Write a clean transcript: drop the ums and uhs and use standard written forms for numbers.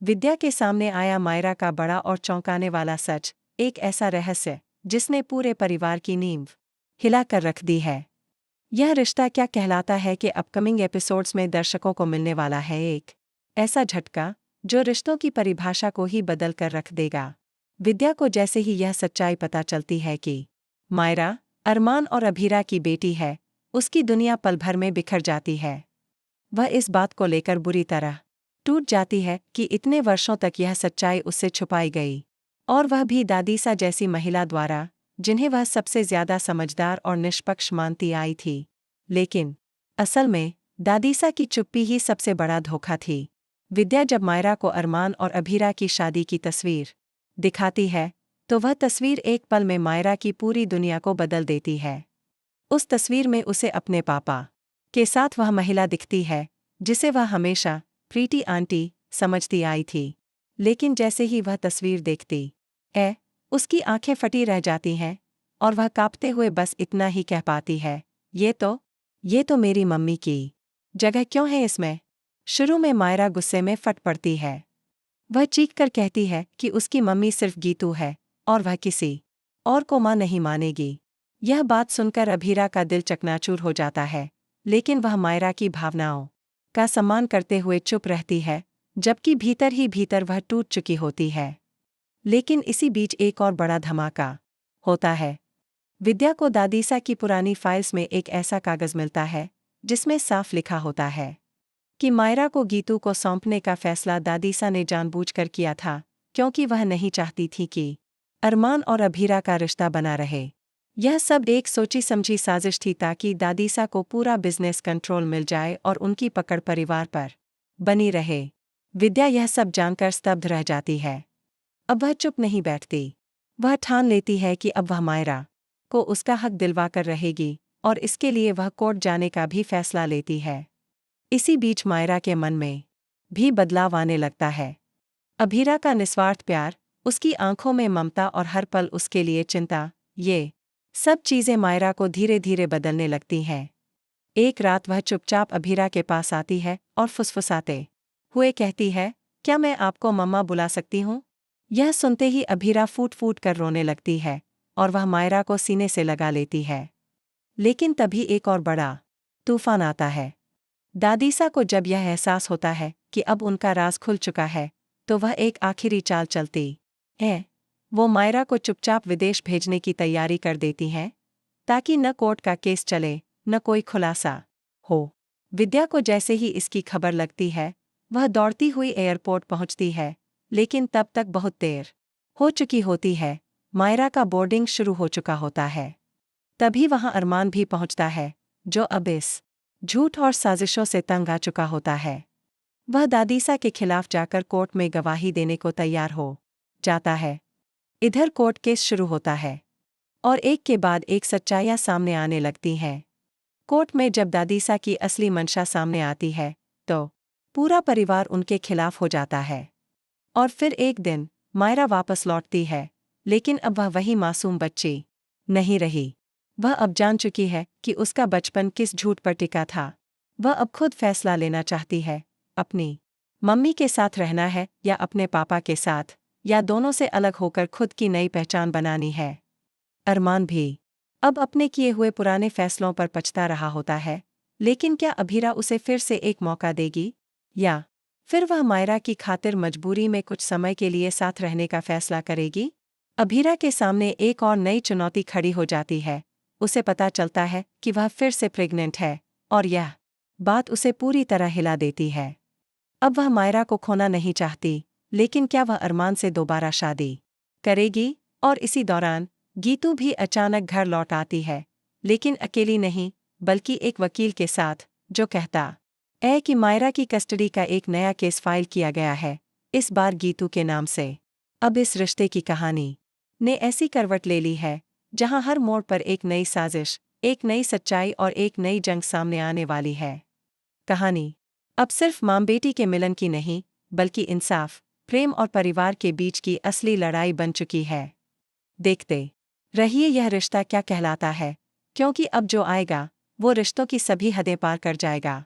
विद्या के सामने आया मायरा का बड़ा और चौंकाने वाला सच, एक ऐसा रहस्य जिसने पूरे परिवार की नींव हिला कर रख दी है। यह रिश्ता क्या कहलाता है कि अपकमिंग एपिसोड्स में दर्शकों को मिलने वाला है एक ऐसा झटका जो रिश्तों की परिभाषा को ही बदल कर रख देगा। विद्या को जैसे ही यह सच्चाई पता चलती है कि मायरा अरमान और अभीरा की बेटी है, उसकी दुनिया पल भर में बिखर जाती है। वह इस बात को लेकर बुरी तरह टूट जाती है कि इतने वर्षों तक यह सच्चाई उससे छुपाई गई, और वह भी दादीसा जैसी महिला द्वारा, जिन्हें वह सबसे ज्यादा समझदार और निष्पक्ष मानती आई थी। लेकिन असल में दादीसा की चुप्पी ही सबसे बड़ा धोखा थी। विद्या जब मायरा को अरमान और अभीरा की शादी की तस्वीर दिखाती है, तो वह तस्वीर एक पल में मायरा की पूरी दुनिया को बदल देती है। उस तस्वीर में उसे अपने पापा के साथ वह महिला दिखती है जिसे वह हमेशा प्रीति आंटी समझती आई थी। लेकिन जैसे ही वह तस्वीर देखती उसकी आंखें फटी रह जाती हैं और वह कांपते हुए बस इतना ही कह पाती है, ये तो मेरी मम्मी की जगह क्यों है इसमें। शुरू में मायरा गुस्से में फट पड़ती है। वह चीख कर कहती है कि उसकी मम्मी सिर्फ गीतू है और वह किसी और को मां नहीं मानेगी। यह बात सुनकर अभीरा का दिल चकनाचूर हो जाता है, लेकिन वह मायरा की भावनाओं का सम्मान करते हुए चुप रहती है, जबकि भीतर ही भीतर वह टूट चुकी होती है। लेकिन इसी बीच एक और बड़ा धमाका होता है। विद्या को दादीसा की पुरानी फाइल्स में एक ऐसा कागज मिलता है जिसमें साफ लिखा होता है कि मायरा को गीतू को सौंपने का फैसला दादीसा ने जानबूझकर किया था, क्योंकि वह नहीं चाहती थी कि अरमान और अभीरा का रिश्ता बना रहे। यह सब एक सोची समझी साजिश थी ताकि दादीसा को पूरा बिजनेस कंट्रोल मिल जाए और उनकी पकड़ परिवार पर बनी रहे। विद्या यह सब जानकर स्तब्ध रह जाती है। अब वह चुप नहीं बैठती। वह ठान लेती है कि अब वह मायरा को उसका हक दिलवाकर रहेगी, और इसके लिए वह कोर्ट जाने का भी फैसला लेती है। इसी बीच मायरा के मन में भी बदलाव आने लगता है। अभीरा का निस्वार्थ प्यार, उसकी आंखों में ममता और हर पल उसके लिए चिंता, ये सब चीजें मायरा को धीरे धीरे बदलने लगती हैं। एक रात वह चुपचाप अभीरा के पास आती है और फुसफुसाते हुए कहती है, क्या मैं आपको मम्मा बुला सकती हूँ। यह सुनते ही अभीरा फूट फूट कर रोने लगती है और वह मायरा को सीने से लगा लेती है। लेकिन तभी एक और बड़ा तूफान आता है। दादीसा को जब यह एहसास होता है कि अब उनका राज खुल चुका है, तो वह एक आखिरी चाल चलती है। वो मायरा को चुपचाप विदेश भेजने की तैयारी कर देती हैं, ताकि न कोर्ट का केस चले, न कोई खुलासा हो। विद्या को जैसे ही इसकी खबर लगती है, वह दौड़ती हुई एयरपोर्ट पहुंचती है, लेकिन तब तक बहुत देर हो चुकी होती है। मायरा का बोर्डिंग शुरू हो चुका होता है। तभी वहां अरमान भी पहुंचता है, जो अब इस झूठ और साजिशों से तंग आ चुका होता है। वह दादीसा के खिलाफ जाकर कोर्ट में गवाही देने को तैयार हो जाता है। इधर कोर्ट केस शुरू होता है और एक के बाद एक सच्चाइयां सामने आने लगती हैं। कोर्ट में जब दादीसा की असली मंशा सामने आती है, तो पूरा परिवार उनके खिलाफ हो जाता है। और फिर एक दिन मायरा वापस लौटती है, लेकिन अब वह वही मासूम बच्ची नहीं रही। वह अब जान चुकी है कि उसका बचपन किस झूठ पर टिका था। वह अब खुद फैसला लेना चाहती है, अपनी मम्मी के साथ रहना है या अपने पापा के साथ, या दोनों से अलग होकर खुद की नई पहचान बनानी है। अरमान भी अब अपने किए हुए पुराने फैसलों पर पछता रहा होता है, लेकिन क्या अभीरा उसे फिर से एक मौका देगी, या फिर वह मायरा की खातिर मजबूरी में कुछ समय के लिए साथ रहने का फैसला करेगी। अभीरा के सामने एक और नई चुनौती खड़ी हो जाती है। उसे पता चलता है कि वह फिर से प्रेग्नेंट है, और यह बात उसे पूरी तरह हिला देती है। अब वह मायरा को खोना नहीं चाहती, लेकिन क्या वह अरमान से दोबारा शादी करेगी। और इसी दौरान गीतू भी अचानक घर लौट आती है, लेकिन अकेली नहीं, बल्कि एक वकील के साथ, जो कहता है कि मायरा की कस्टडी का एक नया केस फाइल किया गया है, इस बार गीतू के नाम से। अब इस रिश्ते की कहानी ने ऐसी करवट ले ली है, जहां हर मोड़ पर एक नई साजिश, एक नई सच्चाई और एक नई जंग सामने आने वाली है। कहानी अब सिर्फ मां बेटी के मिलन की नहीं, बल्कि इंसाफ, प्रेम और परिवार के बीच की असली लड़ाई बन चुकी है। देखते रहिए यह रिश्ता क्या कहलाता है, क्योंकि अब जो आएगा वो रिश्तों की सभी हदें पार कर जाएगा।